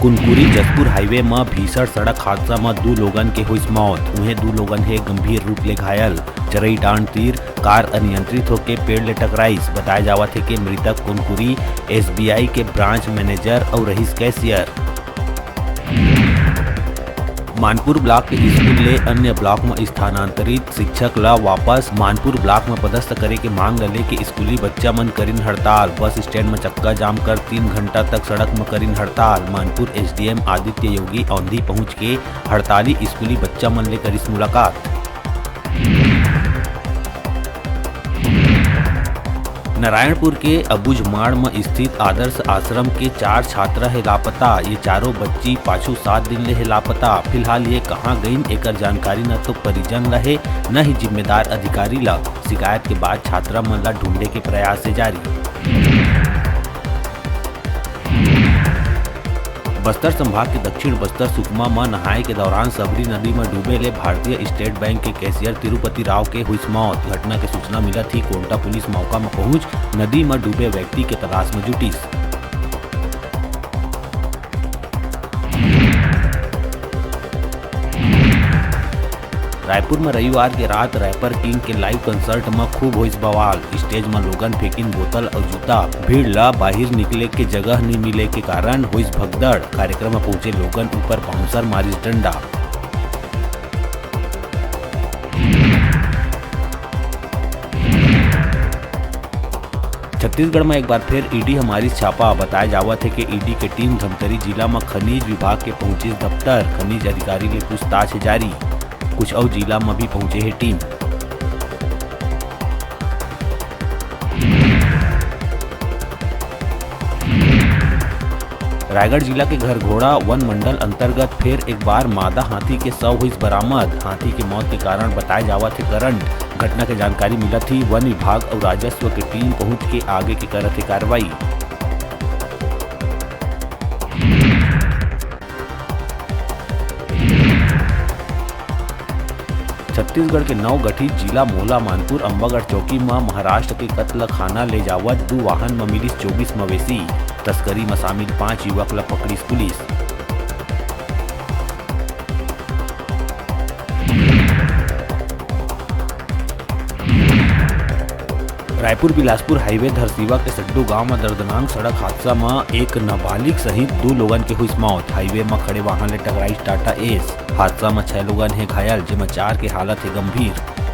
Kunkuri Jaspur highway में भीषण सड़क हादसा में 2 लोगन के हुई मौत। उन्हें 2 लोगन है गंभीर रूप ले घायल। चरई डांड तीर कार अनियंत्रित होकर पेड़ ले टकराइस। बताया जावा थे कि मृतक कुनकुरी SBI के ब्रांच मैनेजर और रहीस कैशियर। मानपुर ब्लॉक के स्कूल ले अन्य ब्लॉक में स्थानांतरित शिक्षक ला वापस मानपुर ब्लॉक में पदस्थ करे के मांग ले के स्कूली बच्चा मन करिन हड़ताल। बस स्टैंड में चक्का जाम कर 3 घंटा तक सड़क में करिन हड़ताल। मानपुर SDM आदित्य योगी औंधी पहुंच के हड़ताली स्कूली बच्चा मन ले करिस मुलाकात। नारायणपुर के अबुझमाड़ में स्थित आदर्श आश्रम के 4 छात्रा है लापता। ये चारों बच्ची पाछू 7 दिन ले है लापता। फिलहाल ये कहाँ गयी एकर जानकारी न तो परिजन ला है न ही जिम्मेदार अधिकारी ला। शिकायत के बाद छात्रा मन ला ढूंढे के प्रयास से जारी। बस्तर संभाग के दक्षिण बस्तर सुकमा में नहाए के दौरान सबरी नदी में डूबे ले भारतीय स्टेट बैंक के कैशियर तिरुपति राव के हुई मौत। घटना की सूचना मिला थी। कोंटा पुलिस मौका में पहुंच नदी में डूबे व्यक्ति के तलाश में जुटी। रायपुर में रविवार के रात रैपर किंग के लाइव कंसर्ट में खूब हुई बवाल। स्टेज में लोगन फेंकिन बोतल और जूता। भीड़ ला बाहर निकले के जगह नहीं मिले के कारण हुई भगदड़। कार्यक्रम में पहुंचे लोगन ऊपर बाउंसर मारिस डंडा। छत्तीसगढ़ में एक बार फिर ईडी हमारी छापा। बताया जावा थे कि ईडी के टीम धमतरी जिला में खनिज विभाग के पहुंचे दफ्तर। खनिज अधिकारी के पूछताछ है जारी। कुछ और जिला में भी पहुंचे है टीम। रायगढ़ जिला के घरघोड़ा वन मंडल अंतर्गत फिर एक बार मादा हाथी के शव हुई बरामद। हाथी की मौत के कारण बताया जावा थे करंट। घटना की जानकारी मिला थी। वन विभाग और राजस्व की टीम पहुंच के आगे की करत है कार्रवाई। छत्तीसगढ़ के नवगठित जिला मोला मानपुर अंबागढ़ चौकी में महाराष्ट्र के कत्ल खाना ले जावत 2 वाहन में मिली 24 मवेशी। तस्करी में शामिल 5 युवक ला पकड़ी पुलिस। रायपुर बिलासपुर हाईवे धरसीवा के सड्डू गांव में दर्दनाक सड़क हादसा में एक नाबालिग सहित 2 लोगन के हुई मौत। हाईवे में खड़े वाहन ले टकराई टाटा एस। हादसा में 6 लोगन है घायल, जिसमें 4 के हालत है गंभीर।